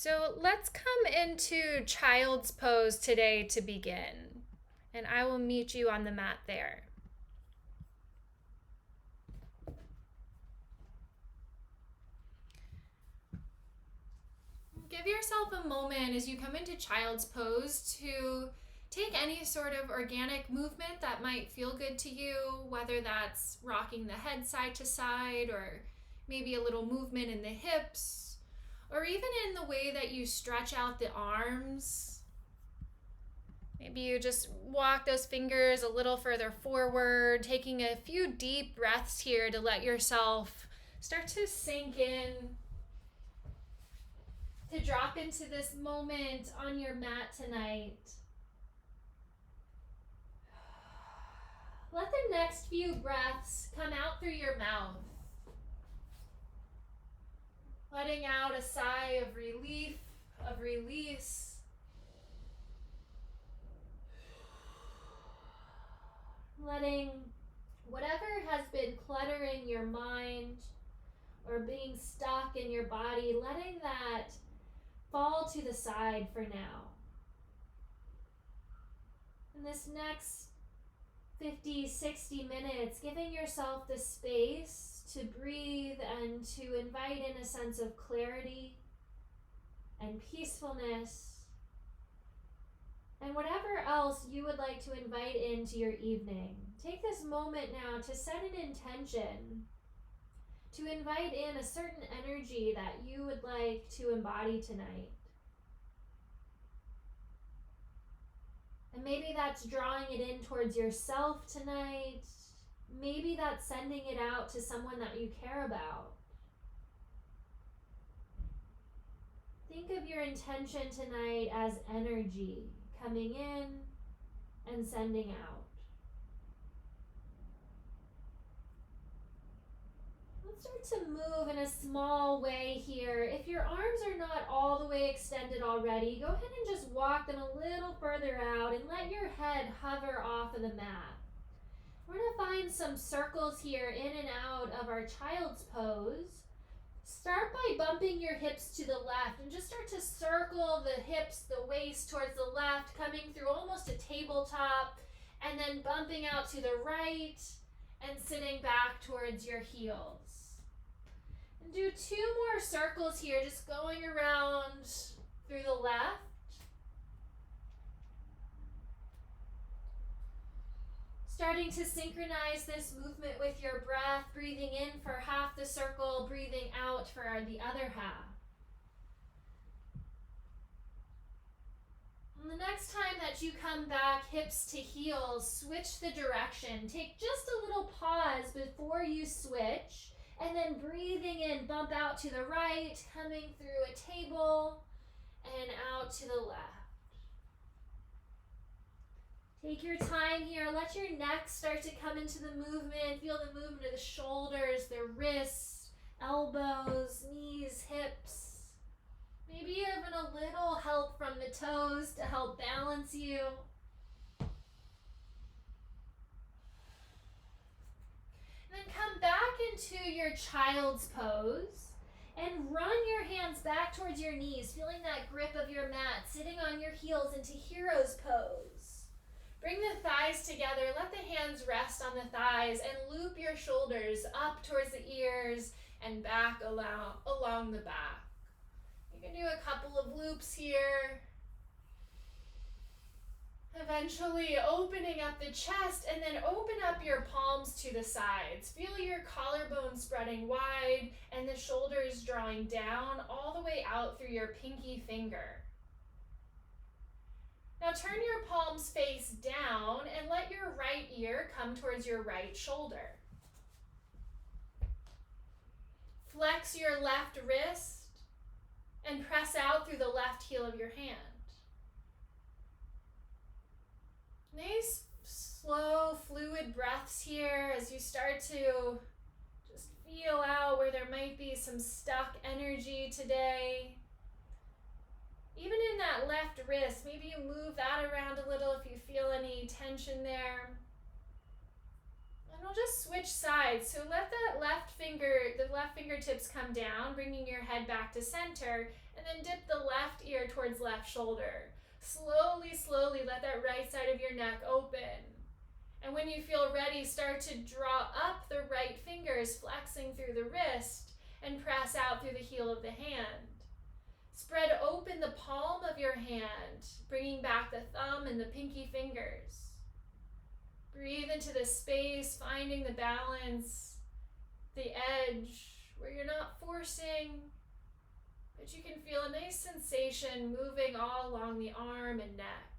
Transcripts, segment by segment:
So let's come into child's pose today to begin, and I will meet you on the mat there. Give yourself a moment as you come into child's pose to take any sort of organic movement that might feel good to you, whether that's rocking the head side to side or maybe a little movement in the hips, or even in the way that you stretch out the arms. Maybe you just walk those fingers a little further forward, taking a few deep breaths here to let yourself start to sink in, to drop into this moment on your mat tonight. Let the next few breaths come out through your mouth, letting out a sigh of relief, of release. Letting whatever has been cluttering your mind or being stuck in your body, letting that fall to the side for now. In this next 50, 60 minutes, giving yourself the space to breathe and to invite in a sense of clarity and peacefulness and whatever else you would like to invite into your evening. Take this moment now to set an intention, to invite in a certain energy that you would like to embody tonight. And maybe that's drawing it in towards yourself tonight. Maybe that's sending it out to someone that you care about. Think of your intention tonight as energy coming in and sending out. Let's start to move in a small way here. If your arms are not all the way extended already, go ahead and just walk them a little further out and let your head hover off of the mat. We're going to find some circles here in and out of our child's pose. Start by bumping your hips to the left and just start to circle the hips, the waist towards the left, coming through almost a tabletop, and then bumping out to the right and sitting back towards your heels. And do 2 more circles here, just going around through the left. Starting to synchronize this movement with your breath, breathing in for half the circle, breathing out for the other half. And the next time that you come back hips to heels, switch the direction. Take just a little pause before you switch, and then breathing in, bump out to the right, coming through a table, and out to the left. Take your time here. Let your neck start to come into the movement. Feel the movement of the shoulders, the wrists, elbows, knees, hips. Maybe even a little help from the toes to help balance you. And then come back into your child's pose and run your hands back towards your knees, feeling that grip of your mat, sitting on your heels into hero's pose. Bring the thighs together, let the hands rest on the thighs, and loop your shoulders up towards the ears and back along the back. You can do a couple of loops here. Eventually opening up the chest, and then open up your palms to the sides. Feel your collarbone spreading wide and the shoulders drawing down all the way out through your pinky finger. Now turn your palms face down and let your right ear come towards your right shoulder. Flex your left wrist and press out through the left heel of your hand. Nice, slow, fluid breaths here as you start to just feel out where there might be some stuck energy today. Even in that left wrist, maybe you move that around a little if you feel any tension there. And we'll just switch sides. So let the left fingertips come down, bringing your head back to center, and then dip the here towards left shoulder. Slowly, slowly let that right side of your neck open. And when you feel ready, start to draw up the right fingers, flexing through the wrist, and press out through the heel of the hand. Spread open the palm of your hand, bringing back the thumb and the pinky fingers. Breathe into the space, finding the balance, the edge, where you're not forcing, but you can feel a nice sensation moving all along the arm and neck.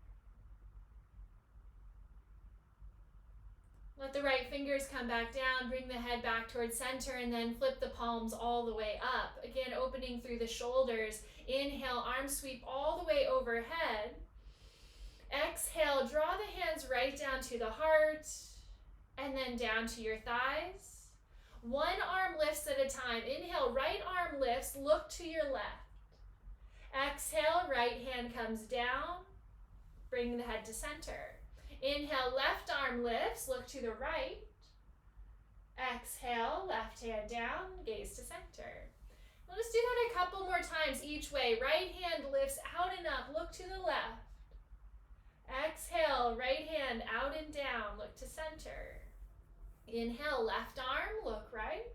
Let the right fingers come back down, bring the head back towards center, and then flip the palms all the way up. Again, opening through the shoulders. Inhale, arm sweep all the way overhead. Exhale, draw the hands right down to the heart, and then down to your thighs. One arm lifts at a time. Inhale, right arm lifts, look to your left. Exhale, right hand comes down, bring the head to center. Inhale, left arm lifts, look to the right. Exhale, left hand down, gaze to center. Let us do that a couple more times each way. Right hand lifts out and up, look to the left. Exhale, right hand out and down, look to center. Inhale, left arm, look right.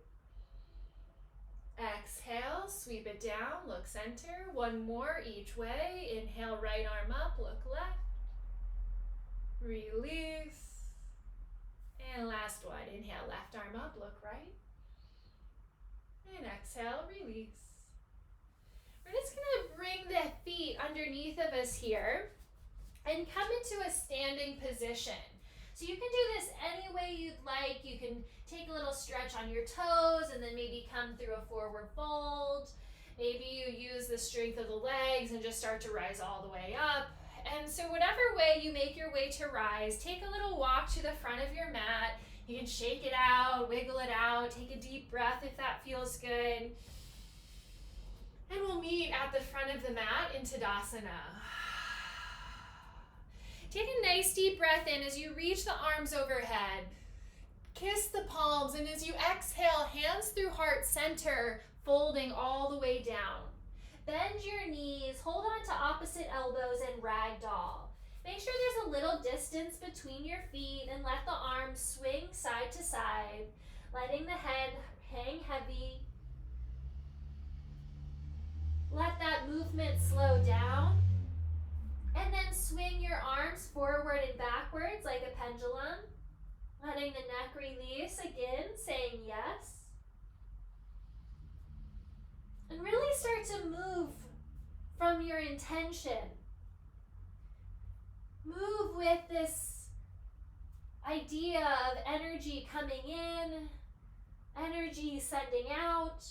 Exhale, sweep it down, look center. One more each way. Inhale, right arm up, look left. Release. And last one. Inhale, left arm up, look right. And exhale, release. We're just going to bring the feet underneath of us here and come into a standing position. So you can do this any way you'd like. You can take a little stretch on your toes and then maybe come through a forward fold. Maybe you use the strength of the legs and just start to rise all the way up. And so whatever way you make your way to rise, take a little walk to the front of your mat. You can shake it out, wiggle it out, take a deep breath if that feels good. And we'll meet at the front of the mat in Tadasana. Take a nice deep breath in as you reach the arms overhead. Kiss the palms, and as you exhale, hands through heart center, folding all the way down. Bend your knees, hold on to opposite elbows and ragdoll. Make sure there's a little distance between your feet and let the arms swing side to side, letting the head hang heavy. Let that movement slow down. And then swing your arms forward and backwards like a pendulum, letting the neck release again, saying yes. And really start to move from your intention. Move with this idea of energy coming in, energy sending out,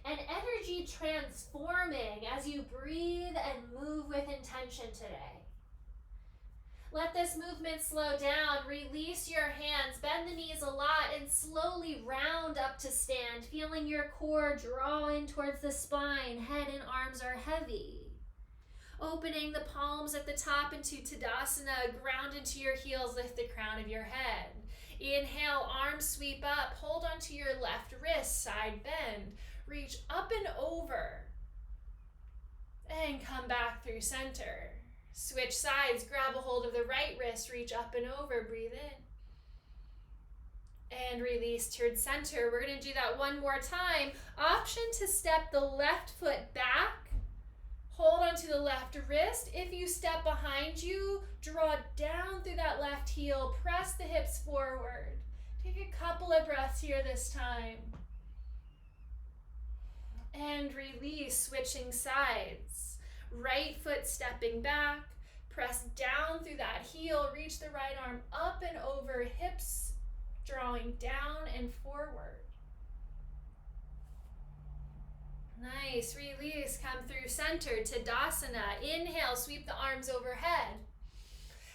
and energy transforming as you breathe and move with intention today. Let this movement slow down. Release your hands, bend the knees a lot, and slowly round up to stand, feeling your core draw in towards the spine. Head and arms are heavy. Opening the palms at the top into Tadasana, ground into your heels, lift the crown of your head. Inhale, arms sweep up, hold onto your left wrist, side bend. Reach up and over. And come back through center. Switch sides, grab a hold of the right wrist, reach up and over, breathe in. And release towards center. We're going to do that one more time. Option to step the left foot back. Hold onto the left wrist. If you step behind you, draw down through that left heel. Press the hips forward. Take a couple of breaths here this time. And release, switching sides. Right foot stepping back. Press down through that heel. Reach the right arm up and over. Hips drawing down and forward. Nice. Release. Come through center. Tadasana. Inhale. Sweep the arms overhead.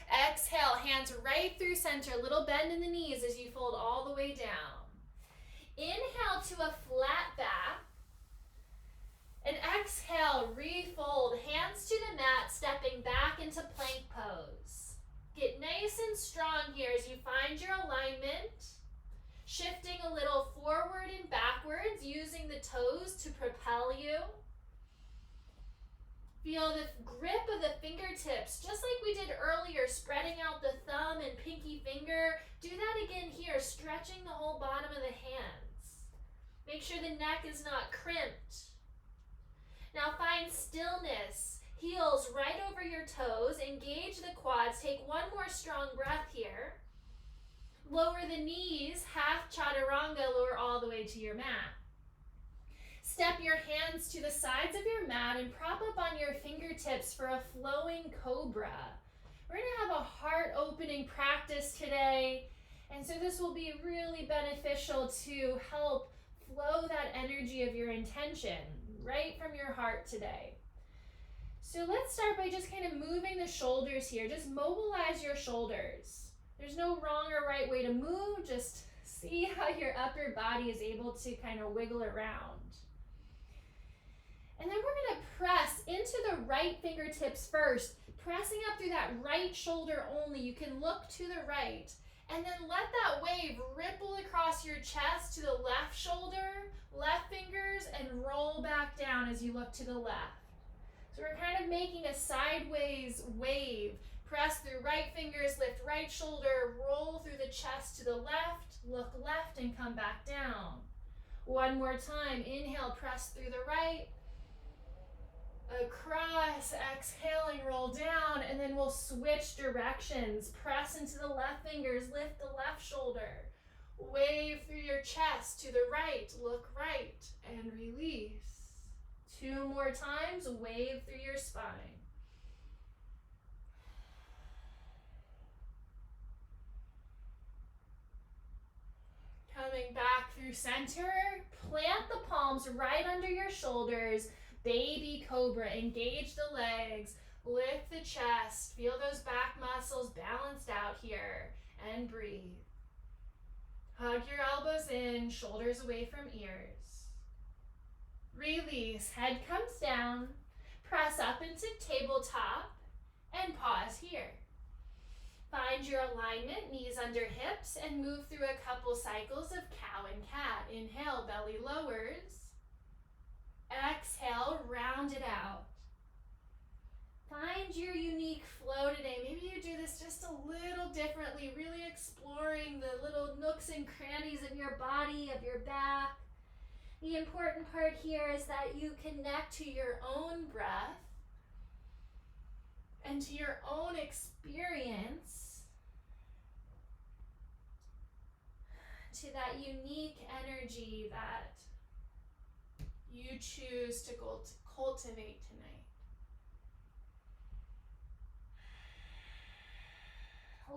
Exhale. Hands right through center. Little bend in the knees as you fold all the way down. Inhale to a flat back. And exhale, refold, hands to the mat, stepping back into plank pose. Get nice and strong here as you find your alignment, shifting a little forward and backwards, using the toes to propel you. Feel the grip of the fingertips, just like we did earlier, spreading out the thumb and pinky finger. Do that again here, stretching the whole bottom of the hands. Make sure the neck is not crimped. Now find stillness. Heels right over your toes. Engage the quads. Take one more strong breath here. Lower the knees, half chaturanga, lower all the way to your mat. Step your hands to the sides of your mat and prop up on your fingertips for a flowing cobra. We're going to have a heart-opening practice today, and so this will be really beneficial to help flow that energy of your intention right from your heart today. So let's start by just kind of moving the shoulders here. Just mobilize your shoulders. There's no wrong or right way to move. Just see how your upper body is able to kind of wiggle around. And then we're going to press into the right fingertips first, pressing up through that right shoulder only. You can look to the right. And then let that wave ripple across your chest to the left shoulder, left fingers, and roll back down as you look to the left. So we're kind of making a sideways wave. Press through right fingers, lift right shoulder, roll through the chest to the left, look left, and come back down. One more time. Inhale, press through the right. Across, exhaling, roll down, and then we'll switch directions. Press into the left fingers, lift the left shoulder. Wave through your chest to the right, look right, and release. 2 more times, wave through your spine. Coming back through center, plant the palms right under your shoulders. Baby cobra, engage the legs, lift the chest, feel those back muscles balanced out here, and breathe. Hug your elbows in, shoulders away from ears. Release, head comes down, press up into tabletop, and pause here. Find your alignment, knees under hips, and move through a couple cycles of cow and cat. Inhale, belly lowers. Exhale, round it out. Find your unique flow today. Maybe you do this just a little differently, really exploring the little nooks and crannies of your body, of your back. The important part here is that you connect to your own breath and to your own experience, to that unique energy that you choose to cultivate tonight.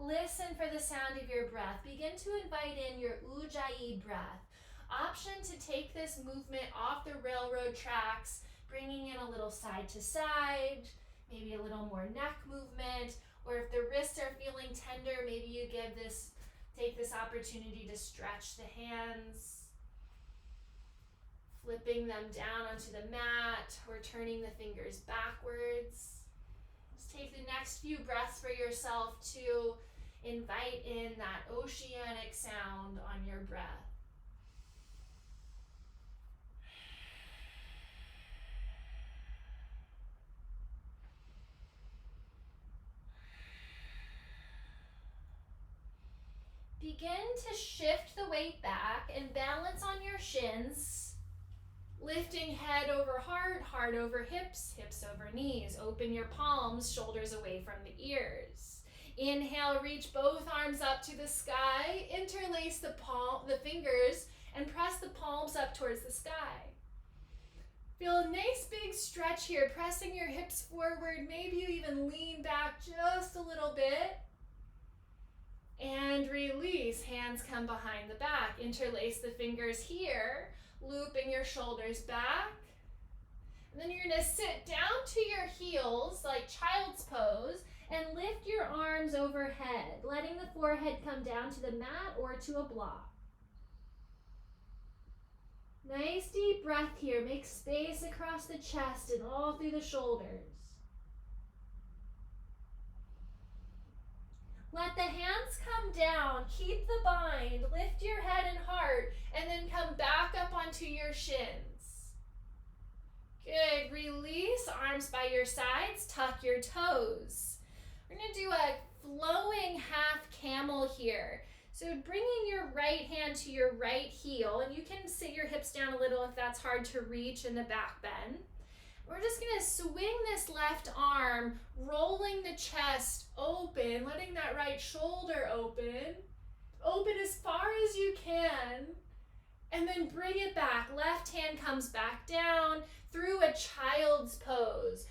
Listen for the sound of your breath. Begin to invite in your Ujjayi breath. Option to take this movement off the railroad tracks, bringing in a little side to side, maybe a little more neck movement, or if the wrists are feeling tender, maybe you take this opportunity to stretch the hands, flipping them down onto the mat or turning the fingers backwards. Just take the next few breaths for yourself to invite in that oceanic sound on your breath. Begin to shift the weight back and balance on your shins. Lifting head over heart, heart over hips, hips over knees. Open your palms, shoulders away from the ears. Inhale, reach both arms up to the sky. Interlace the fingers and press the palms up towards the sky. Feel a nice big stretch here, pressing your hips forward. Maybe you even lean back just a little bit. And release, hands come behind the back. Interlace the fingers here. Looping your shoulders back. And then you're going to sit down to your heels like child's pose and lift your arms overhead, letting the forehead come down to the mat or to a block. Nice deep breath here. Make space across the chest and all through the shoulders. Let the hands come down, keep the bind, lift your head and heart, and then come back up onto your shins. Good. Release, arms by your sides, tuck your toes. We're going to do a flowing half camel here. So bringing your right hand to your right heel, and you can sit your hips down a little if that's hard to reach in the back bend. We're just going to swing this left arm, rolling the chest open, letting that right shoulder open. Open as far as you can. And then bring it back. Left hand comes back down through a child's pose.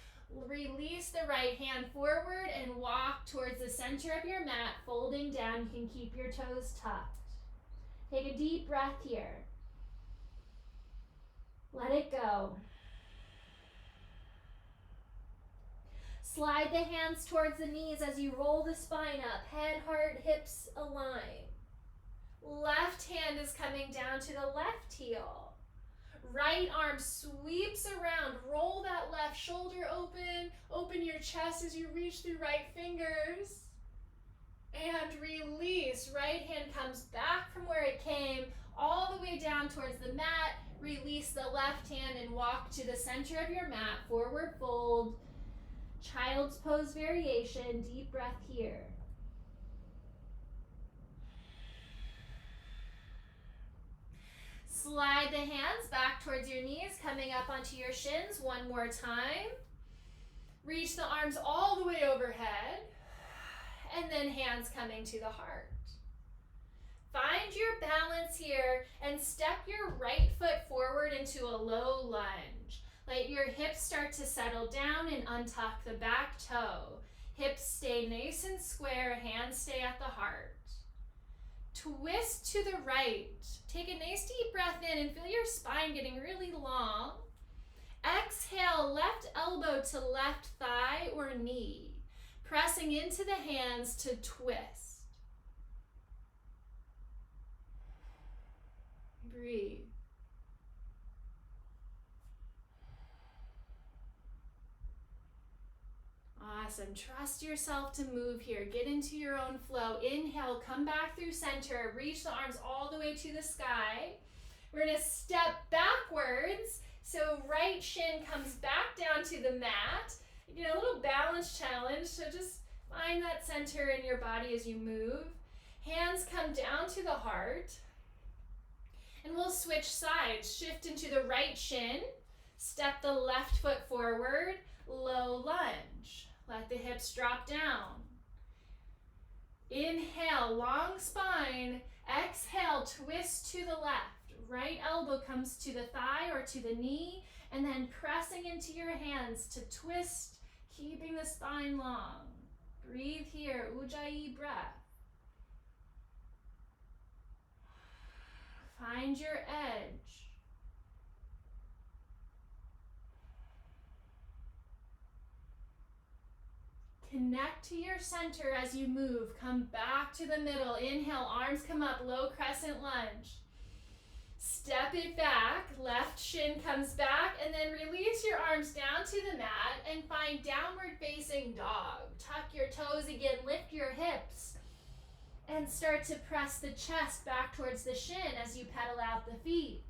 Release the right hand forward and walk towards the center of your mat, folding down. You can keep your toes tucked. Take a deep breath here. Let it go. Slide the hands towards the knees as you roll the spine up. Head, heart, hips align. Left hand is coming down to the left heel. Right arm sweeps around. Roll that left shoulder open. Open your chest as you reach through right fingers. And release. Right hand comes back from where it came, all the way down towards the mat. Release the left hand and walk to the center of your mat. Forward fold. Child's pose variation. Deep breath here. Slide the hands back towards your knees, coming up onto your shins one more time. Reach the arms all the way overhead, and then hands coming to the heart. Find your balance here and step your right foot forward into a low lunge. Let your hips start to settle down and untuck the back toe. Hips stay nice and square, hands stay at the heart. Twist to the right. Take a nice deep breath in and feel your spine getting really long. Exhale, left elbow to left thigh or knee. Pressing into the hands to twist. Breathe. Awesome. Trust yourself to move here. Get into your own flow. Inhale, come back through center. Reach the arms all the way to the sky. We're going to step backwards. So right shin comes back down to the mat. You get a little balance challenge. So just find that center in your body as you move. Hands come down to the heart. And we'll switch sides. Shift into the right shin. Step the left foot forward. Low lunge. Let the hips drop down. Inhale, long spine. Exhale, twist to the left. Right elbow comes to the thigh or to the knee, and then pressing into your hands to twist, keeping the spine long. Breathe here, Ujjayi breath. Find your edge. Connect to your center as you move. Come back to the middle. Inhale, arms come up, low crescent lunge. Step it back, left shin comes back, and then release your arms down to the mat and find downward facing dog. Tuck your toes again, lift your hips, and start to press the chest back towards the shin as you pedal out the feet.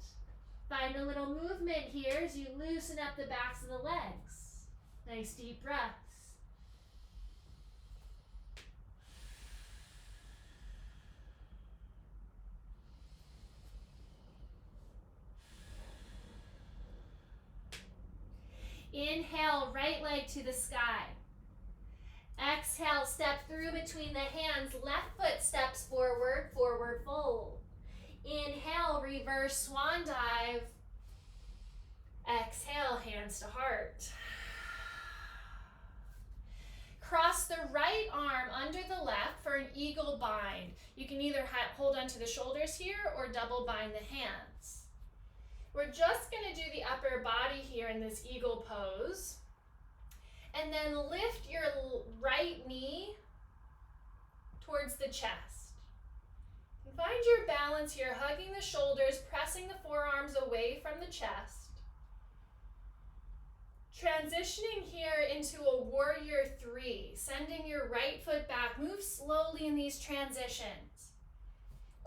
Find a little movement here as you loosen up the backs of the legs. Nice deep breaths. Inhale, right leg to the sky. Exhale, step through between the hands. Left foot steps forward, forward fold. Inhale, reverse swan dive. Exhale, hands to heart. Cross the right arm under the left for an eagle bind. You can either hold onto the shoulders here or double bind the hands. We're just going to do the upper body here in this eagle pose. And then lift your right knee towards the chest. And find your balance here, hugging the shoulders, pressing the forearms away from the chest. Transitioning here into a warrior 3, sending your right foot back. Move slowly in these transitions.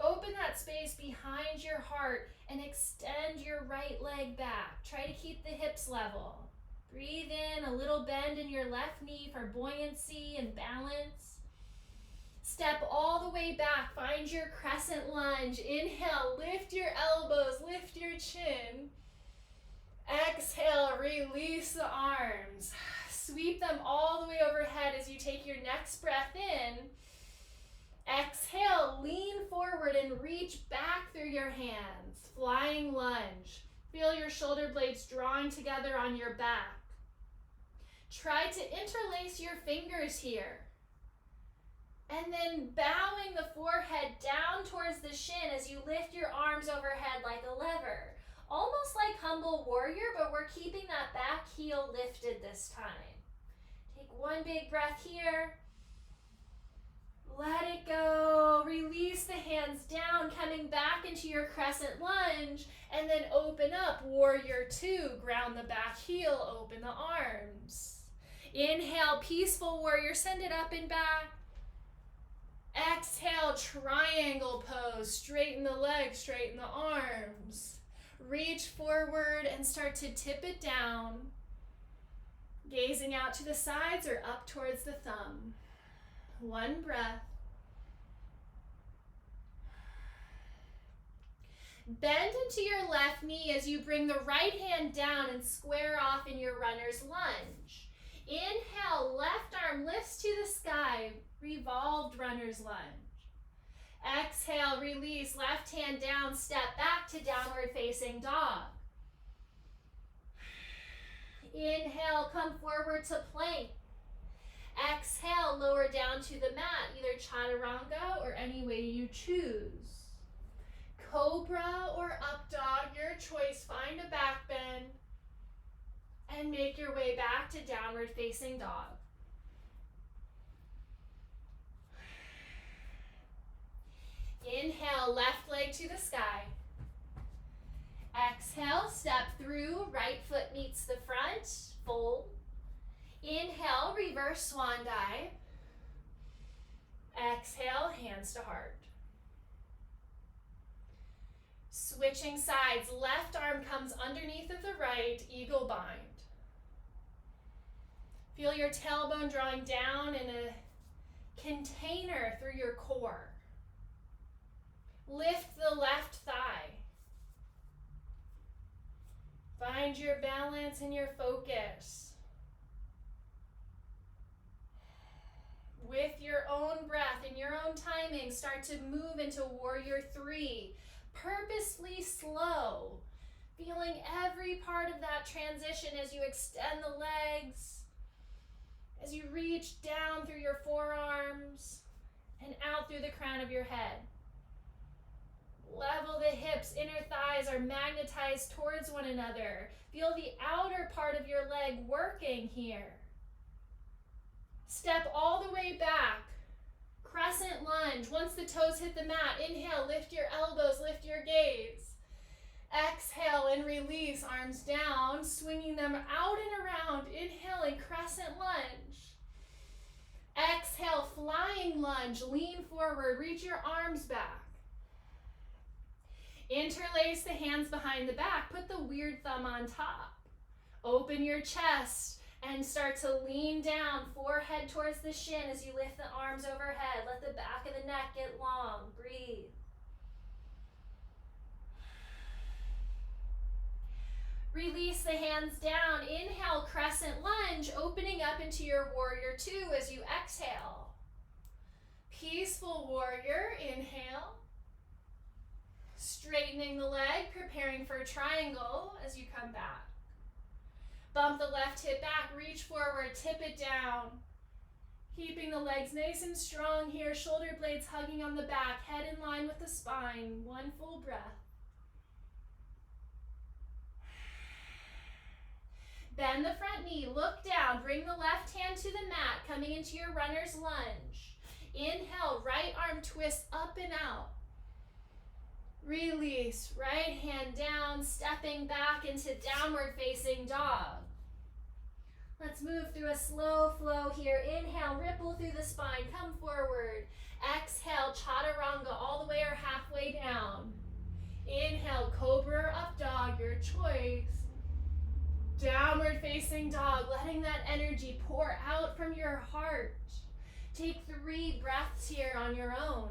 Open that space behind your heart And extend your right leg back. Try to keep the hips level. Breathe in a little bend in your left knee for buoyancy and balance. Step all the way back. Find your crescent lunge. Inhale, lift your elbows, lift your chin. Exhale, release the arms. Sweep them all the way overhead as you take your next breath in. Exhale, lean forward and reach back through your hands. Flying lunge. Feel your shoulder blades drawing together on your back. Try to interlace your fingers here. And then bowing the forehead down towards the shin as you lift your arms overhead like a lever. Almost like humble warrior, but we're keeping that back heel lifted this time. Take one big breath here. Let it go. Release the hands down, coming back into your crescent lunge, and then open up, warrior two. Ground the back heel, open the arms. Inhale, peaceful warrior, send it up and back. Exhale, triangle pose. Straighten the legs, straighten the arms. Reach forward and start to tip it down. Gazing out to the sides or up towards the thumb. One breath. Bend into your left knee as you bring the right hand down and square off in your runner's lunge. Inhale, left arm lifts to the sky, revolved runner's lunge. Exhale, release, left hand down, step back to downward facing dog. Inhale, come forward to plank. Exhale, lower down to the mat, either chaturanga or any way you choose. Cobra or up dog, your choice. Find a back bend and make your way back to downward facing dog. Inhale, left leg to the sky. Exhale, step through, right foot meets the front, fold. Inhale, reverse swan dive. Exhale, hands to heart. Switching sides, left arm comes underneath of the right, eagle bind. Feel your tailbone drawing down in a container through your core. Lift the left thigh. Find your balance and your focus. With your own breath and your own timing, start to move into warrior three. Purposefully slow. Feeling every part of that transition as you extend the legs, as you reach down through your forearms and out through the crown of your head. Level the hips, inner thighs are magnetized towards one another. Feel the outer part of your leg working here. Step all the way back. Crescent lunge. Once the toes hit the mat, inhale, lift your elbows, lift your gaze. Exhale and release, arms down, swinging them out and around. Inhaling, crescent lunge. Exhale, flying lunge, lean forward, reach your arms back. Interlace the hands behind the back, put the weird thumb on top. Open your chest and start to lean down, forehead towards the shin as you lift the arms overhead. Let the back of the neck get long. Breathe. Release the hands down. Inhale, crescent lunge, opening up into your warrior two as you exhale. Peaceful warrior, inhale. Straightening the leg, preparing for a triangle as you come back. Bump the left hip back, reach forward, tip it down. Keeping the legs nice and strong here, shoulder blades hugging on the back, head in line with the spine. One full breath. Bend the front knee, look down, bring the left hand to the mat, coming into your runner's lunge. Inhale, right arm twist up and out. Release, right hand down, stepping back into downward facing dog. Let's move through a slow flow here. Inhale, ripple through the spine, come forward. Exhale, chaturanga all the way or halfway down. Inhale, cobra or up dog, your choice. Downward facing dog, letting that energy pour out from your heart. Take 3 breaths here on your own.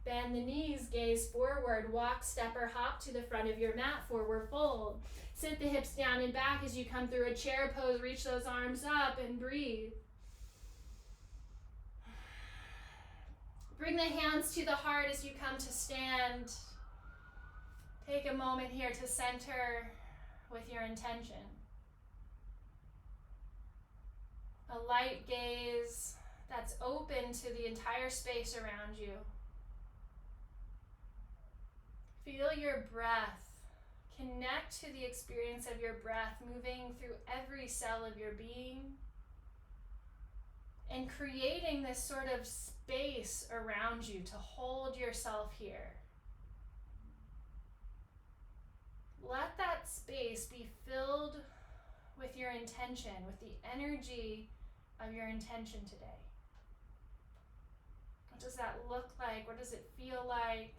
Bend the knees, gaze forward, walk, step, or hop to the front of your mat, forward fold. Sit the hips down and back as you come through a chair pose, reach those arms up and breathe. Bring the hands to the heart as you come to stand. Take a moment here to center with your intention. A light gaze that's open to the entire space around you. Feel your breath. Connect to the experience of your breath moving through every cell of your being and creating this sort of space around you to hold yourself here. Let that space be filled with your intention, with the energy of your intention today. What does that look like? What does it feel like?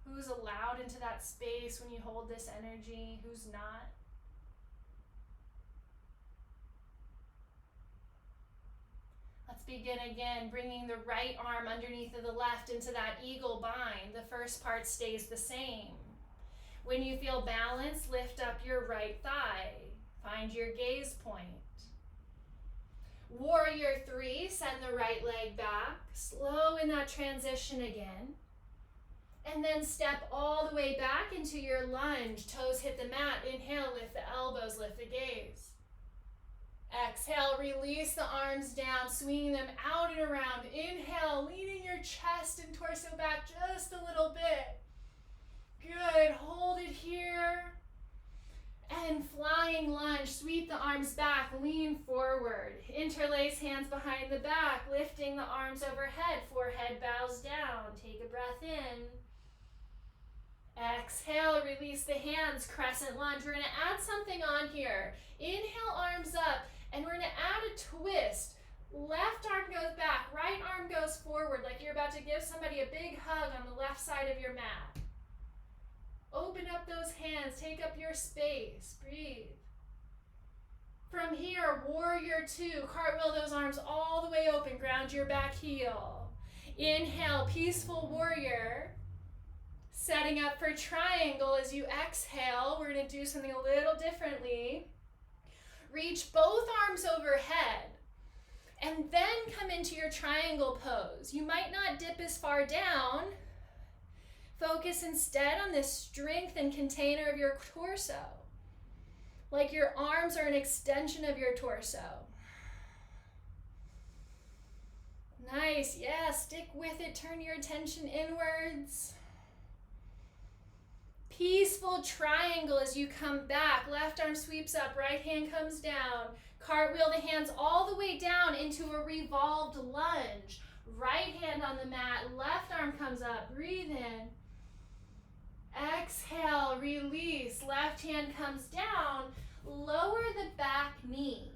Who's allowed into that space when you hold this energy? Who's not? Let's begin again, bringing the right arm underneath of the left into that eagle bind. The first part stays the same. When you feel balanced, lift up your right thigh. Find your gaze point. Warrior 3, send the right leg back. Slow in that transition again. And then step all the way back into your lunge. Toes hit the mat. Inhale, lift the elbows, lift the gaze. Exhale, release the arms down, swinging them out and around. Inhale, leaning your chest and torso back just a little bit. Good, hold it here. And flying lunge, sweep the arms back, lean forward. Interlace hands behind the back, lifting the arms overhead, forehead bows down. Take a breath in. Exhale, release the hands, crescent lunge. We're gonna add something on here. Inhale, arms up, and we're gonna add a twist. Left arm goes back, right arm goes forward, like you're about to give somebody a big hug on the left side of your mat. Open up those hands, take up your space, breathe. From here, warrior 2, cartwheel those arms all the way open, ground your back heel. Inhale, peaceful warrior. Setting up for triangle as you exhale. We're gonna do something a little differently. Reach both arms overhead and then come into your triangle pose. You might not dip as far down. Focus instead on this strength and container of your torso. Like your arms are an extension of your torso. Nice, yeah, stick with it, turn your attention inwards. Peaceful triangle as you come back. Left arm sweeps up, right hand comes down. Cartwheel the hands all the way down into a revolved lunge. Right hand on the mat, left arm comes up, breathe in. Exhale, release, left hand comes down. Lower the back knee.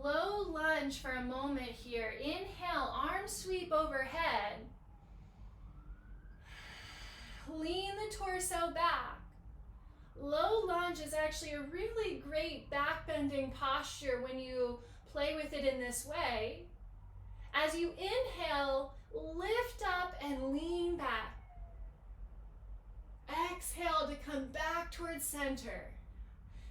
Low lunge for a moment here. Inhale, arms sweep overhead. Lean the torso back. Low lunge is actually a really great back bending posture when you play with it in this way. As you inhale, lift up and lean back. Exhale to come back towards center.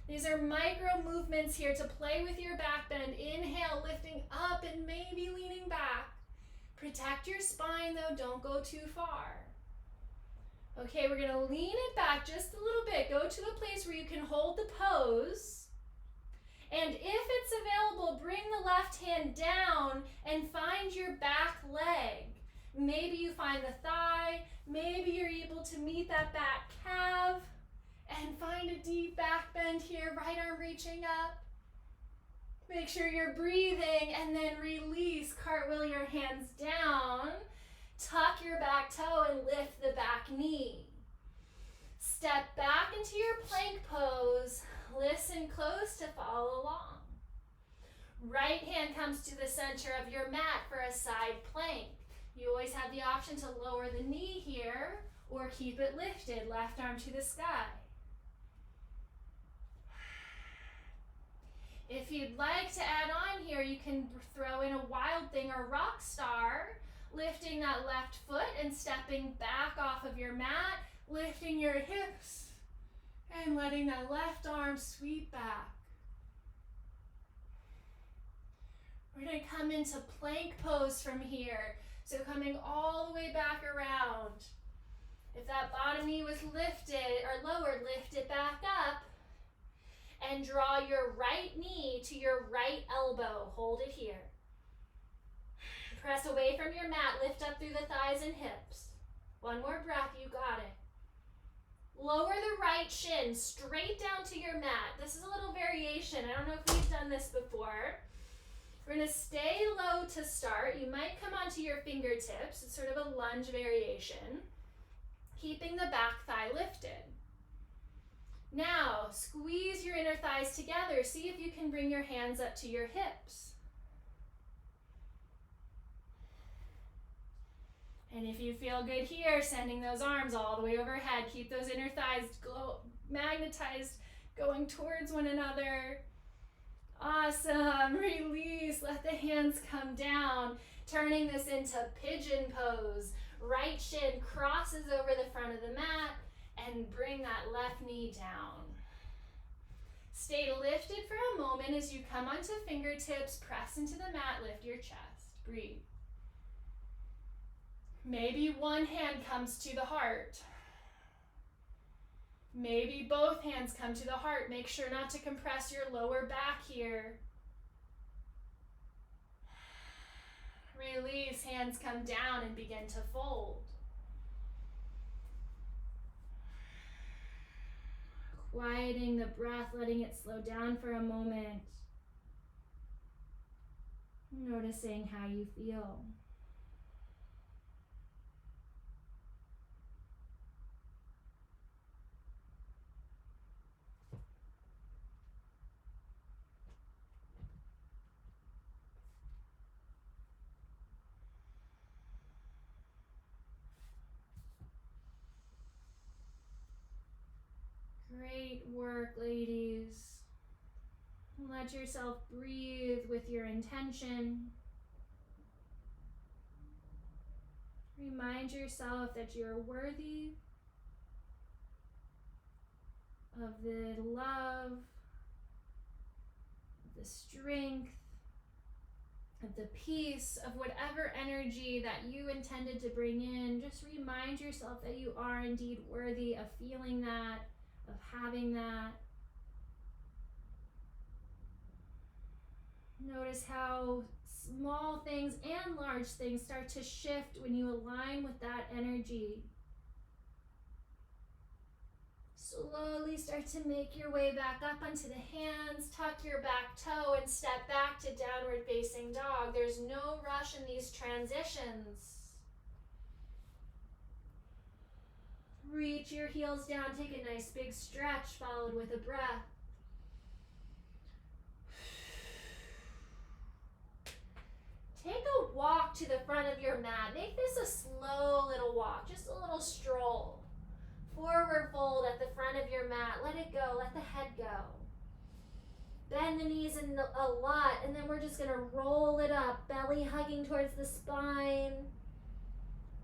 These are micro movements here to play with your back bend. Inhale, lifting up and maybe leaning back. Protect your spine though, don't go too far. Okay, we're gonna lean it back just a little bit. Go to the place where you can hold the pose. And if it's available, bring the left hand down and find your back leg. Maybe you find the thigh, maybe you're able to meet that back calf and find a deep back bend here, right arm reaching up. Make sure you're breathing, and then release. Cartwheel your hands down. Tuck your back toe and lift the back knee. Step back into your plank pose. Listen close to follow along. Right hand comes to the center of your mat for a side plank. You always have the option to lower the knee here or keep it lifted, left arm to the sky. If you'd like to add on here, you can throw in a wild thing or rock star, lifting that left foot and stepping back off of your mat, lifting your hips and letting that left arm sweep back. We're going to come into plank pose from here. So coming all the way back around. If that bottom knee was lifted or lowered, lift it back up. And draw your right knee to your right elbow. Hold it here. Press away from your mat. Lift up through the thighs and hips. One more breath. You got it. Lower the right shin straight down to your mat. This is a little variation. I don't know if we've done this before. We're going to stay low to start. You might come onto your fingertips. It's sort of a lunge variation. Keeping the back thigh lifted. Now, squeeze your inner thighs together. See if you can bring your hands up to your hips. And if you feel good here, sending those arms all the way overhead. Keep those inner thighs magnetized, going towards one another. Awesome. Release. Let the hands come down. Turning this into pigeon pose. Right shin crosses over the front of the mat. And bring that left knee down. Stay lifted for a moment as you come onto fingertips, press into the mat, lift your chest. Breathe. Maybe one hand comes to the heart. Maybe both hands come to the heart. Make sure not to compress your lower back here. Release, hands come down and begin to fold. Quieting the breath, letting it slow down for a moment. Noticing how you feel. Great work, ladies. Let yourself breathe with your intention. Remind yourself that you're worthy of the love, of the strength, of the peace, of whatever energy that you intended to bring in. Just remind yourself that you are indeed worthy of feeling that, of having that. Notice how small things and large things start to shift when you align with that energy. Slowly start to make your way back up onto the hands, tuck your back toe and step back to downward facing dog. There's no rush in these transitions. Reach your heels down, take a nice big stretch followed with a breath. Take a walk to the front of your mat. Make this a slow little walk, just a little stroll. Forward fold at the front of your mat. Let it go, let the head go. Bend the knees in a lot, and then we're just gonna roll it up, belly hugging towards the spine.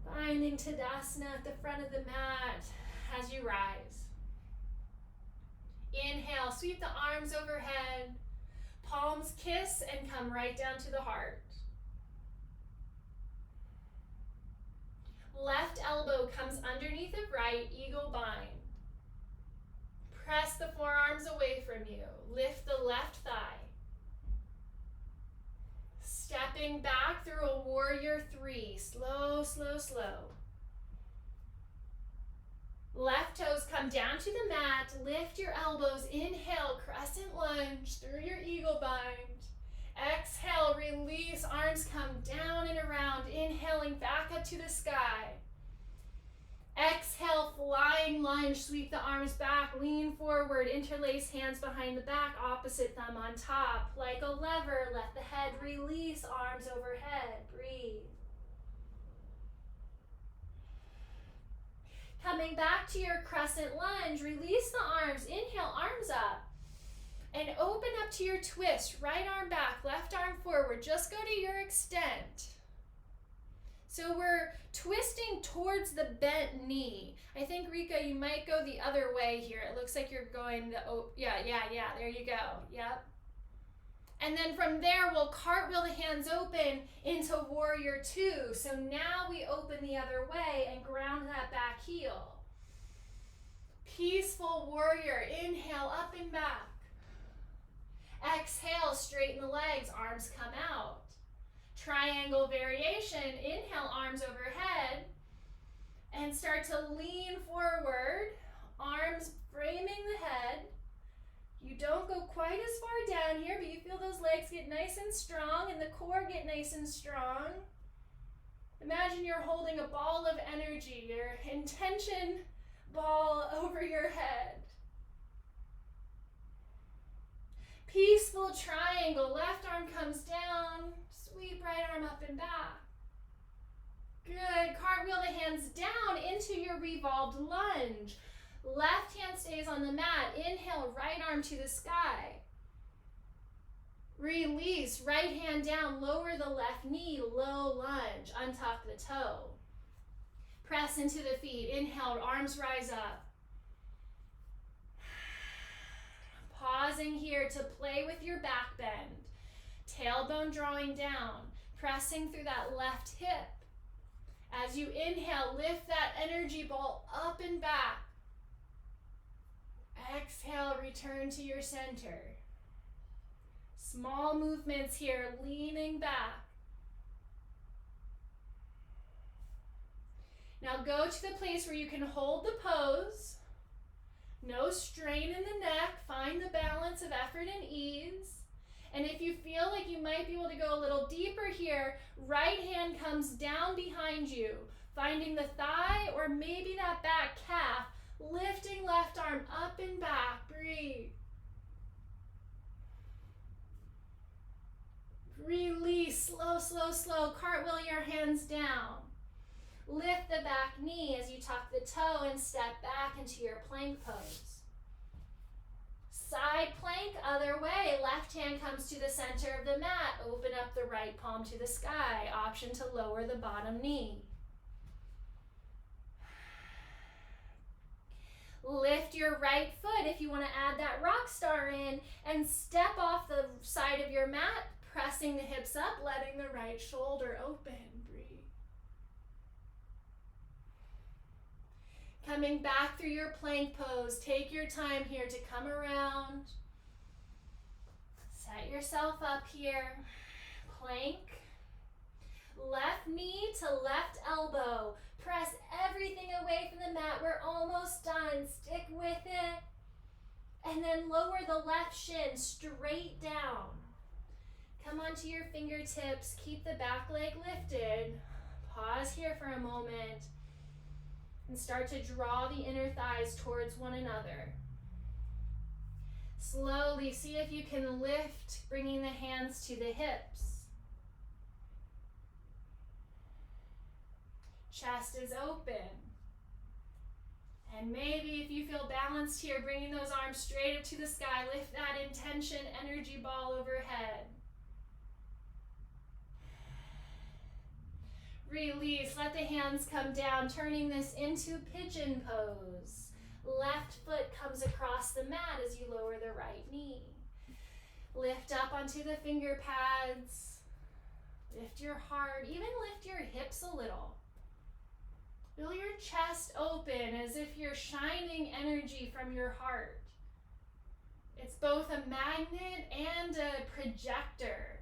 Finding Tadasana at the front of the mat as you rise. Inhale, sweep the arms overhead. Palms kiss and come right down to the heart. Left elbow comes underneath of right, eagle bind. Press the forearms away from you. Lift the left thigh. Stepping back through a warrior three. Slow, slow, slow. Left toes come down to the mat. Lift your elbows. Inhale, crescent lunge through your eagle bind. Exhale, release, arms come down and around, inhaling back up to the sky. Exhale, flying lunge, sweep the arms back, lean forward, interlace hands behind the back, opposite thumb on top. Like a lever, let the head release, arms overhead, breathe. Coming back to your crescent lunge, release the arms, inhale, arms up. And open up to your twist, right arm back, left arm forward. Just go to your extent. So we're twisting towards the bent knee. I think, Rika, you might go the other way here. It looks like you're going yeah, there you go, yep. And then from there, we'll cartwheel the hands open into warrior two. So now we open the other way and ground that back heel. Peaceful warrior, inhale, up and back. Exhale, straighten the legs, arms come out. Triangle variation, inhale, arms overhead, and start to lean forward, arms framing the head. You don't go quite as far down here, but you feel those legs get nice and strong and the core get nice and strong. Imagine you're holding a ball of energy, your intention ball over your head. Peaceful triangle, left arm comes down, sweep right arm up and back. Good, cartwheel the hands down into your revolved lunge. Left hand stays on the mat, inhale, right arm to the sky. Release, right hand down, lower the left knee, low lunge, untuck the toe. Press into the feet, inhale, arms rise up. Pausing here to play with your back bend. Tailbone drawing down, pressing through that left hip. As you inhale, lift that energy ball up and back. Exhale, return to your center. Small movements here, leaning back. Now go to the place where you can hold the pose. No strain in the neck. Find the balance of effort and ease. And if you feel like you might be able to go a little deeper here, right hand comes down behind you, finding the thigh or maybe that back calf, lifting left arm up and back. Breathe. Release, slow, slow, slow. Cartwheel your hands down. Lift the back knee as you tuck the toe and step back into your plank pose. Side plank, other way. Left hand comes to the center of the mat. Open up the right palm to the sky. Option to lower the bottom knee. Lift your right foot if you want to add that rock star in and step off the side of your mat, pressing the hips up, letting the right shoulder open. Breathe. Coming back through your plank pose, take your time here to come around. Set yourself up here. Plank. Left knee to left elbow. Press everything away from the mat. We're almost done. Stick with it. And then lower the left shin straight down. Come onto your fingertips. Keep the back leg lifted. Pause here for a moment. And start to draw the inner thighs towards one another. Slowly see if you can lift, bringing the hands to the hips. Chest is open. And maybe if you feel balanced here, bringing those arms straight up to the sky, lift that intention energy ball overhead. Release, let the hands come down, turning this into pigeon pose. Left foot comes across the mat as you lower the right knee. Lift up onto the finger pads. Lift your heart, even lift your hips a little. Feel your chest open as if you're shining energy from your heart. It's both a magnet and a projector.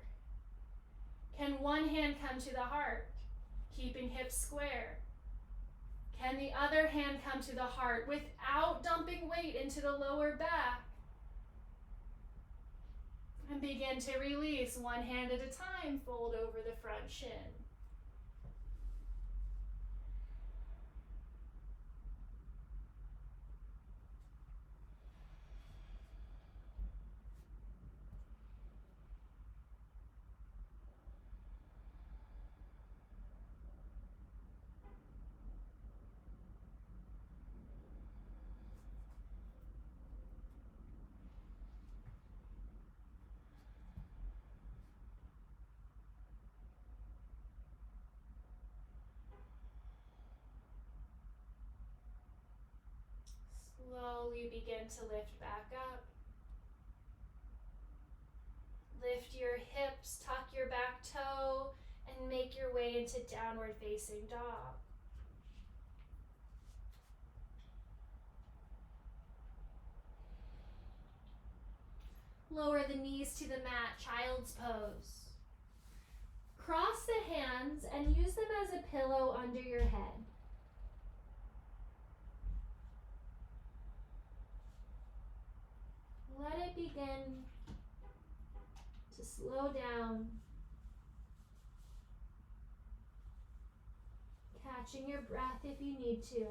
Can one hand come to the heart, keeping hips square? Can the other hand come to the heart without dumping weight into the lower back? And begin to release one hand at a time, fold over the front shin. Slowly begin to lift back up. Lift your hips, tuck your back toe, and make your way into downward facing dog. Lower the knees to the mat, child's pose. Cross the hands and use them as a pillow under your head. Let it begin to slow down, catching your breath if you need to,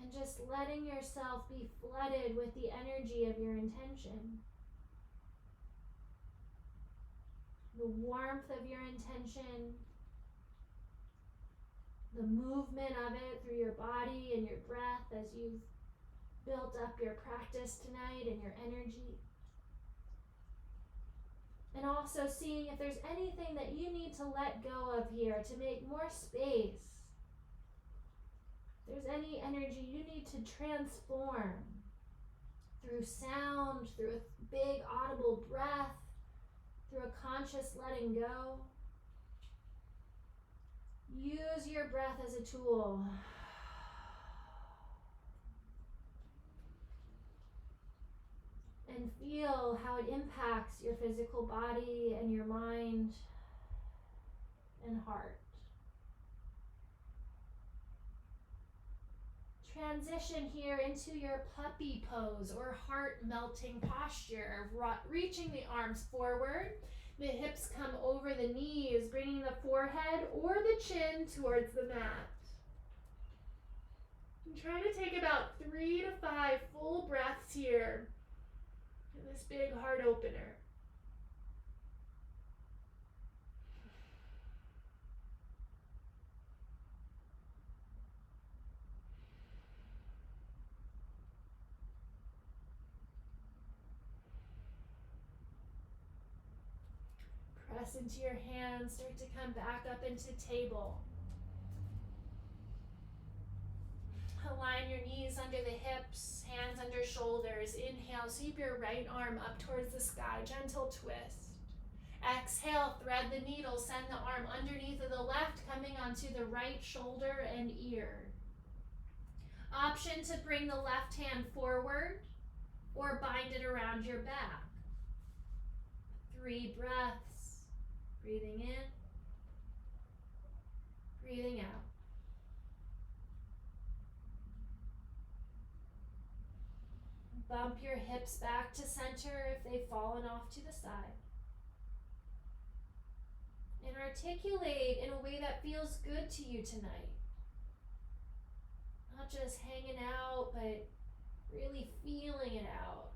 and just letting yourself be flooded with the energy of your intention, the warmth of your intention, the movement of it through your body and your breath as you've built up your practice tonight and your energy. And also seeing if there's anything that you need to let go of here to make more space. If there's any energy you need to transform through sound, through a big audible breath, through a conscious letting go. Use your breath as a tool. And feel how it impacts your physical body and your mind and heart. Transition here into your puppy pose or heart melting posture, reaching the arms forward. The hips come over the knees, bringing the forehead or the chin towards the mat. And try to take about 3 to 5 full breaths here in this big heart opener. Press into your hands, start to come back up into table. Align your knees under the hips, hands under shoulders. Inhale, sweep your right arm up towards the sky, gentle twist. Exhale, thread the needle, send the arm underneath of the left, coming onto the right shoulder and ear. Option to bring the left hand forward or bind it around your back. 3 breaths. Breathing in, breathing out. Bump your hips back to center if they've fallen off to the side. And articulate in a way that feels good to you tonight. Not just hanging out, but really feeling it out.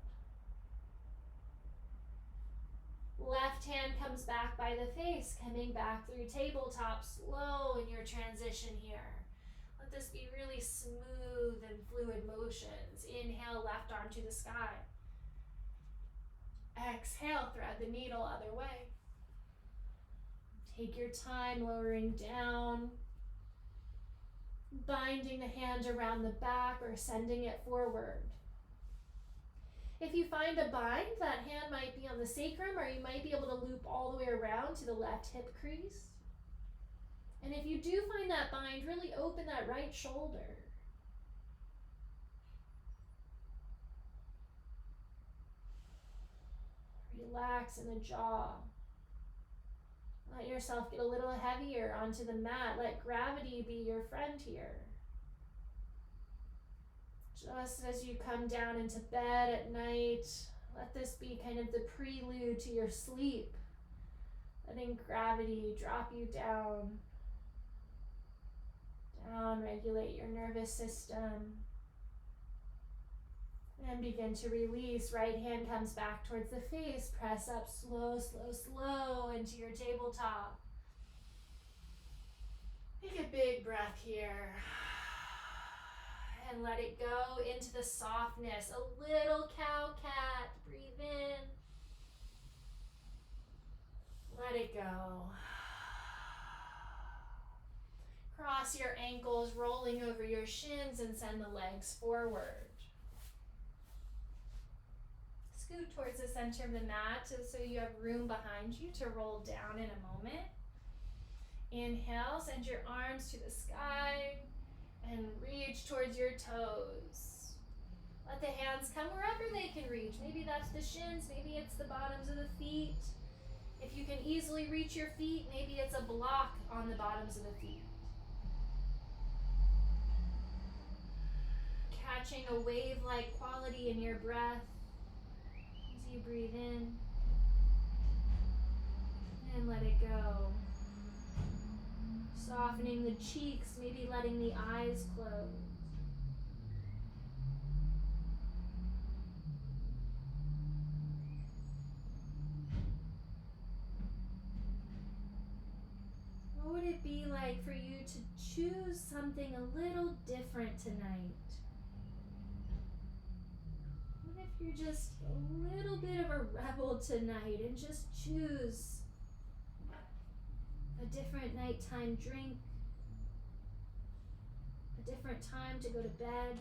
Left hand comes back by the face, coming back through tabletop, slow in your transition here. Let this be really smooth and fluid motions. Inhale, left arm to the sky. Exhale, thread the needle other way. Take your time lowering down, binding the hand around the back or sending it forward. If you find a bind, that hand might be on the sacrum, or you might be able to loop all the way around to the left hip crease. And if you do find that bind, really open that right shoulder. Relax in the jaw. Let yourself get a little heavier onto the mat. Let gravity be your friend here. Just as you come down into bed at night, let this be kind of the prelude to your sleep. Letting gravity drop you down. Down, regulate your nervous system. And begin to release. Right hand comes back towards the face. Press up slow, slow, slow into your tabletop. Take a big breath here. And let it go into the softness. A little cow-cat. Breathe in. Let it go. Cross your ankles, rolling over your shins, and send the legs forward. Scoot towards the center of the mat so you have room behind you to roll down in a moment. Inhale, send your arms to the sky and reach towards your toes. Let the hands come wherever they can reach. Maybe that's the shins, maybe it's the bottoms of the feet. If you can easily reach your feet, maybe it's a block on the bottoms of the feet. Catching a wave-like quality in your breath as you breathe in and let it go. Softening the cheeks, maybe letting the eyes close. What would it be like for you to choose something a little different tonight? What if you're just a little bit of a rebel tonight and just choose a different nighttime drink, a different time to go to bed,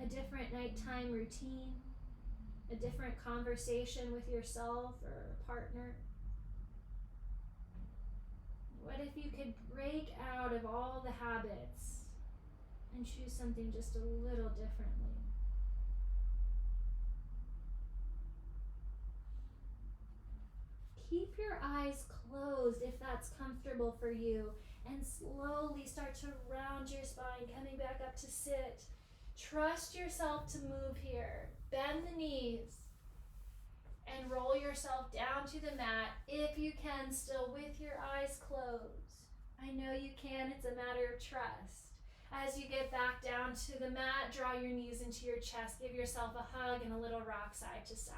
a different nighttime routine, a different conversation with yourself or a partner? What if you could break out of all the habits and choose something just a little differently? Keep your eyes closed if that's comfortable for you, and slowly start to round your spine, coming back up to sit. Trust yourself to move here. Bend the knees and roll yourself down to the mat if you can, still with your eyes closed. I know you can, it's a matter of trust. As you get back down to the mat, draw your knees into your chest, give yourself a hug and a little rock side to side.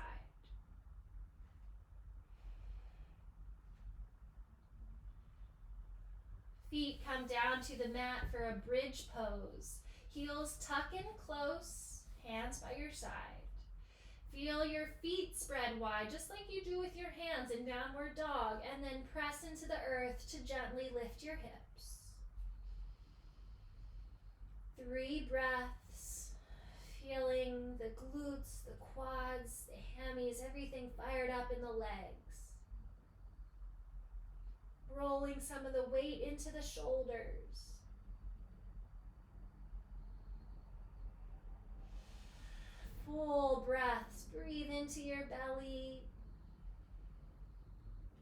Feet come down to the mat for a bridge pose. Heels tuck in close, hands by your side. Feel your feet spread wide, just like you do with your hands in downward dog, and then press into the earth to gently lift your hips. 3 breaths, feeling the glutes, the quads, the hammies, everything fired up in the legs. Rolling some of the weight into the shoulders. Full breaths, breathe into your belly.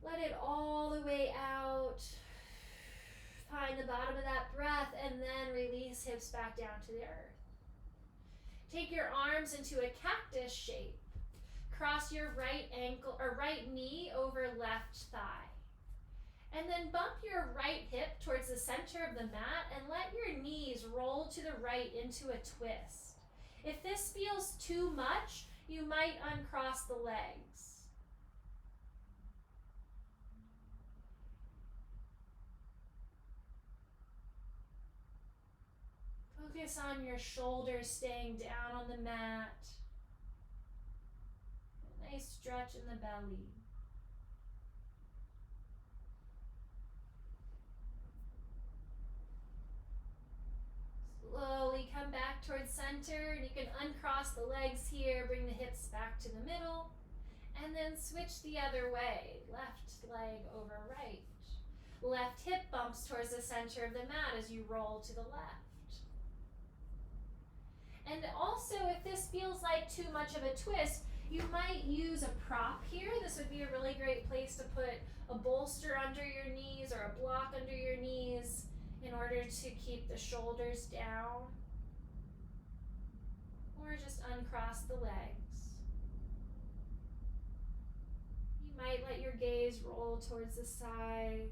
Let it all the way out. Find the bottom of that breath and then release hips back down to the earth. Take your arms into a cactus shape. Cross your right ankle or right knee over left thigh. And then bump your right hip towards the center of the mat and let your knees roll to the right into a twist. If this feels too much, you might uncross the legs. Focus on your shoulders staying down on the mat. A nice stretch in the belly. Slowly come back towards center, and you can uncross the legs here, bring the hips back to the middle, and then switch the other way. Left leg over right. Left hip bumps towards the center of the mat as you roll to the left. And also, if this feels like too much of a twist, you might use a prop here. This would be a really great place to put a bolster under your knees or a block under your knees in order to keep the shoulders down. or just uncross the legs. You might let your gaze roll towards the side.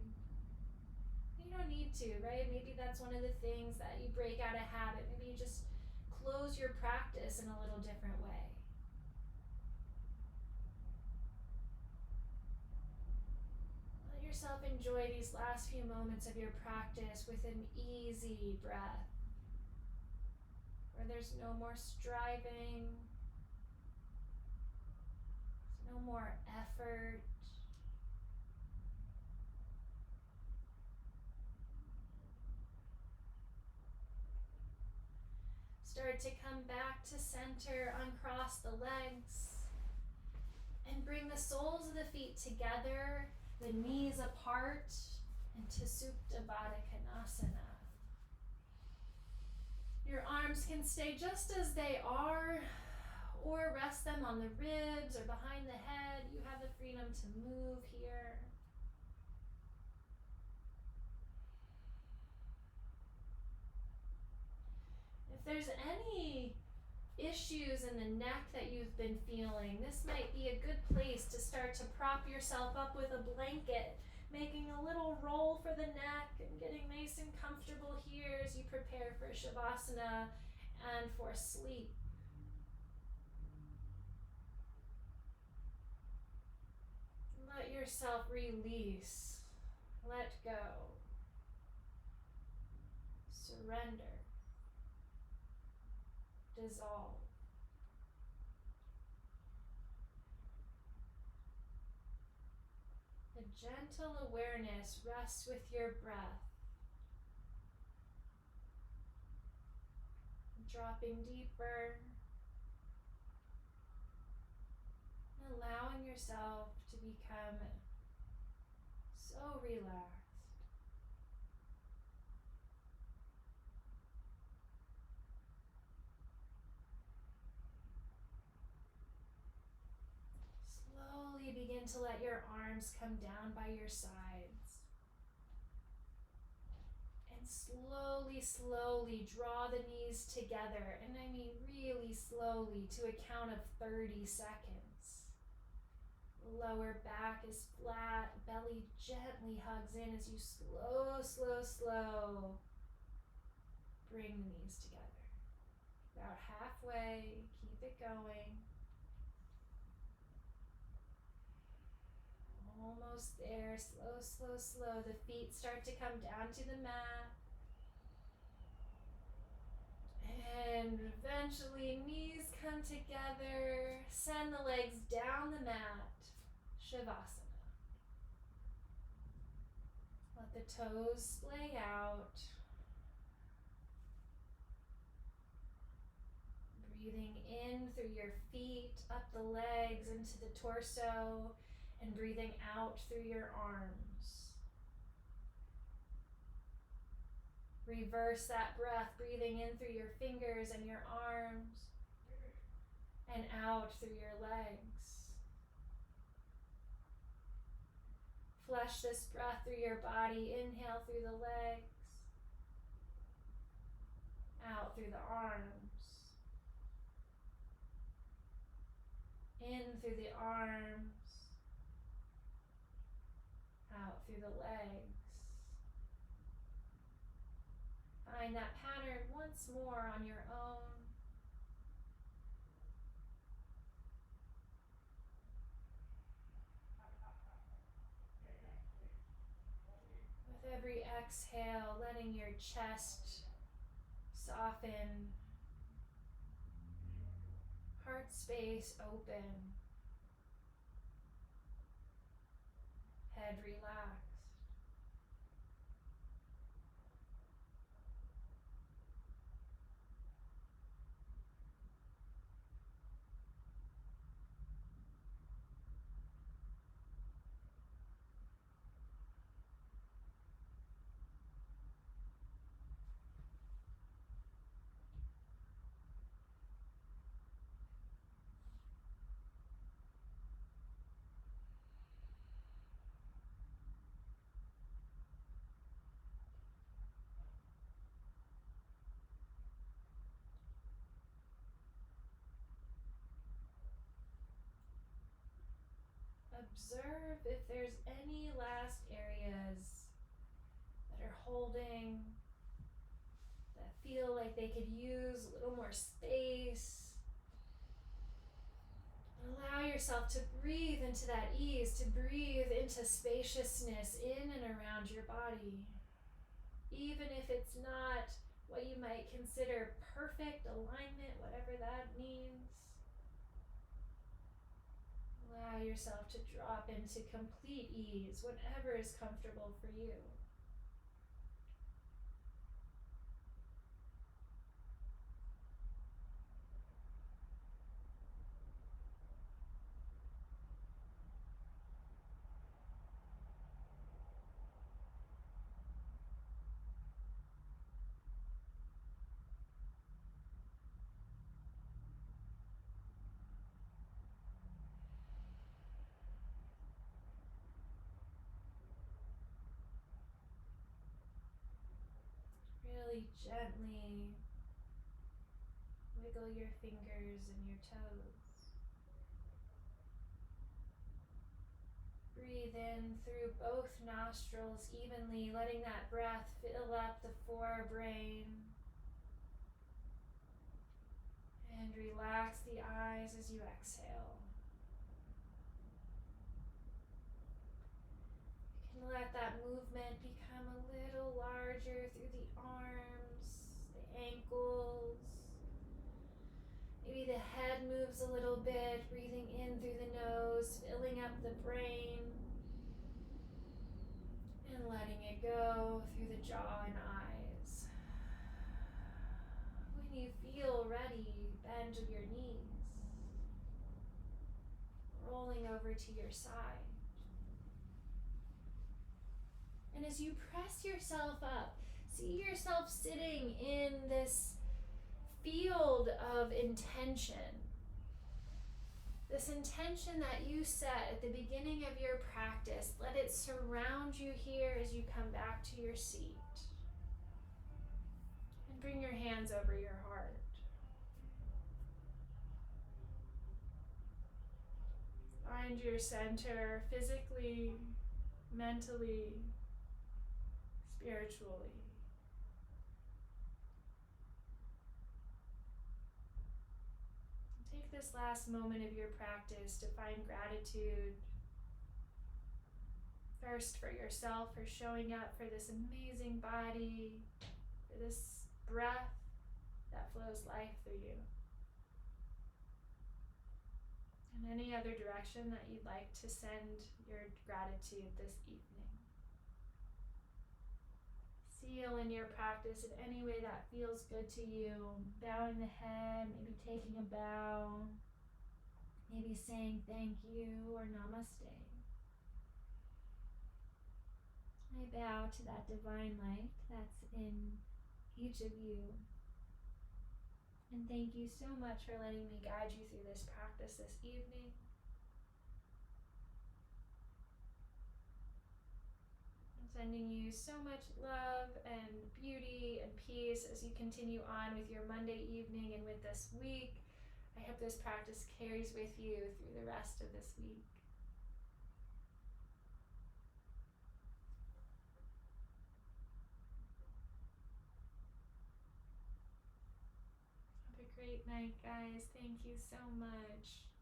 You don't need to, right? Maybe that's one of the things that you break out of habit. Maybe you just close your practice in a little different way. Let yourself enjoy these last few moments of your practice with an easy breath, where there's no more striving, there's no more effort. Start to come back to center, uncross the legs, and bring the soles of the feet together, the knees apart, into Supta Baddha Konasana. Your arms can stay just as they are, or rest them on the ribs or behind the head. You have the freedom to move here. If there's any issues in the neck that you've been feeling, this might be a good place to start to prop yourself up with a blanket, making a little roll for the neck and getting nice and comfortable here as you prepare for Shavasana and for sleep. Let yourself release, let go, surrender, dissolve. A gentle awareness rests with your breath, dropping deeper, allowing yourself to become so relaxed. Slowly begin to let your arms come down by your sides. And slowly, slowly draw the knees together. And I mean really slowly, to a count of 30 seconds. Lower back is flat, belly gently hugs in as you slow bring the knees together. About halfway, keep it going. Almost there, slow. The feet start to come down to the mat. And eventually knees come together. Send the legs down the mat. Shavasana. Let the toes splay out. Breathing in through your feet, up the legs, into the torso, and breathing out through your arms. Reverse that breath, breathing in through your fingers and your arms, and out through your legs. Flush this breath through your body. Inhale through the legs, out through the arms, in through the arms, out through the legs. Find that pattern once more on your own. With every exhale, letting your chest soften, heart space open, head relaxed. Observe if there's any last areas that are holding, that feel like they could use a little more space. Allow yourself to breathe into that ease, to breathe into spaciousness in and around your body. Even if it's not what you might consider perfect alignment, whatever that means. Allow yourself to drop into complete ease, whatever is comfortable for you. Really gently wiggle your fingers and your toes. Breathe in through both nostrils evenly, letting that breath fill up the forebrain. And relax the eyes as you exhale. You can let that movement become a little larger through the arms, the ankles. Maybe the head moves a little bit, breathing in through the nose, filling up the brain. And letting it go through the jaw and eyes. When you feel ready, bend your knees. Rolling over to your side. And as you press yourself up, see yourself sitting in this field of intention. This intention that you set at the beginning of your practice, let it surround you here as you come back to your seat. And bring your hands over your heart. Find your center physically, mentally, spiritually. Take this last moment of your practice to find gratitude. First for yourself, for showing up for this amazing body, for this breath that flows life through you. And any other direction that you'd like to send your gratitude this evening. Seal in your practice in any way that feels good to you. Bowing the head, maybe taking a bow, maybe saying thank you or namaste. I bow to that divine light that's in each of you. And thank you so much for letting me guide you through this practice this evening. I'm sending you so much love and beauty and peace as you continue on with your Monday evening and with this week. I hope this practice carries with you through the rest of this week. Have a great night, guys. Thank you so much.